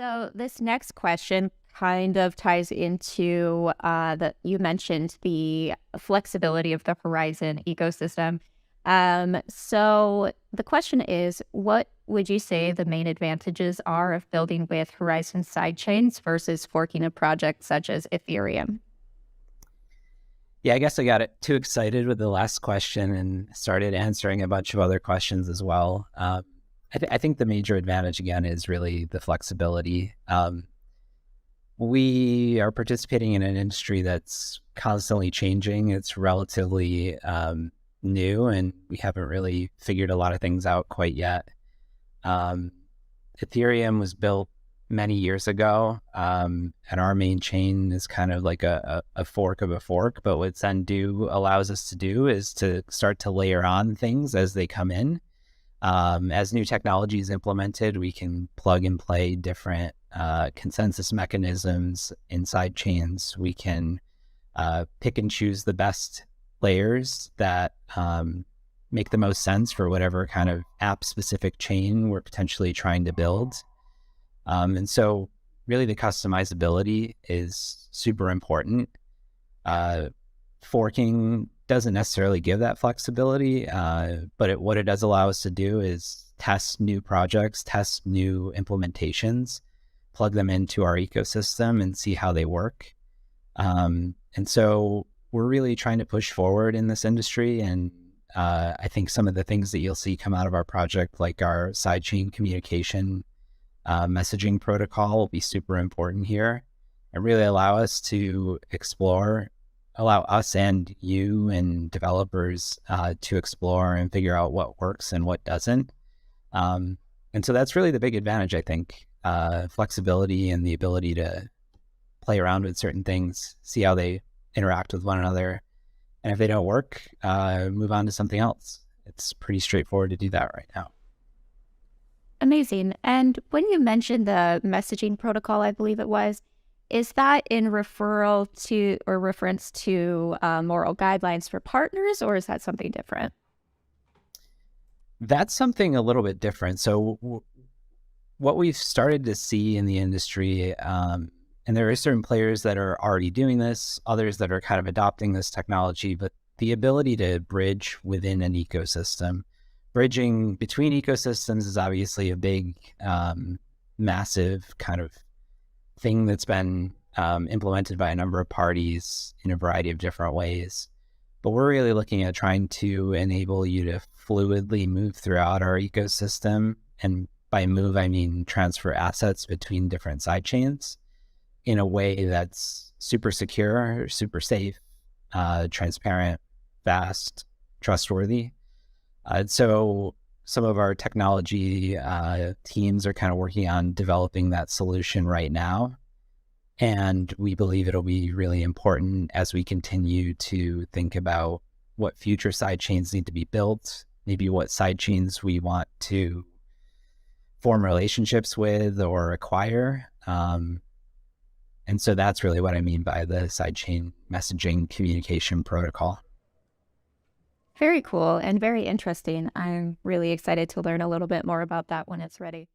So this next question kind of ties into that you mentioned the flexibility of the Horizen ecosystem. So the question is, what would you say the main advantages are of building with Horizen Sidechains versus forking a project such as Ethereum? Yeah, I guess I got too excited with the last question and started answering a bunch of other questions as well. I think the major advantage, again, is really the flexibility. We are participating in an industry that's constantly changing. It's relatively new, and we haven't really figured a lot of things out quite yet. Um, Ethereum was built many years ago, and our main chain is kind of like a fork of a fork. But what Zendu allows us to do is to start to layer on things as they come in. As new technology is implemented, we can plug and play different consensus mechanisms inside chains. We can pick and choose the best layers that make the most sense for whatever kind of app-specific chain we're potentially trying to build. And so really the customizability is super important. Forking doesn't necessarily give that flexibility, but what it does allow us to do is test new projects, test new implementations, plug them into our ecosystem and see how they work. And so we're really trying to push forward in this industry. And I think some of the things that you'll see come out of our project, like our sidechain communication messaging protocol, will be super important here and really allow us to explore, allow us and you and developers to explore and figure out what works and what doesn't. And so that's really the big advantage, I think, flexibility and the ability to play around with certain things, see how they interact with one another. And if they don't work, move on to something else. It's pretty straightforward to do that right now. Amazing. And when you mentioned the messaging protocol, I believe it was, is that in referral to or reference to moral guidelines for partners, or is that something different? That's something a little bit different. So what we've started to see in the industry, and there are certain players that are already doing this, others that are kind of adopting this technology, but the ability to bridge within an ecosystem. Bridging between ecosystems is obviously a big, massive kind of thing that's been implemented by a number of parties in a variety of different ways. But we're really looking at trying to enable you to fluidly move throughout our ecosystem. And by move, I mean transfer assets between different sidechains in a way that's super secure, super safe, transparent, fast, trustworthy. So some of our technology teams are kind of working on developing that solution right now. And we believe it'll be really important as we continue to think about what future sidechains need to be built, maybe what sidechains we want to form relationships with or acquire. And so that's really what I mean by the sidechain messaging communication protocol. Very cool and very interesting. I'm really excited to learn a little bit more about that when it's ready.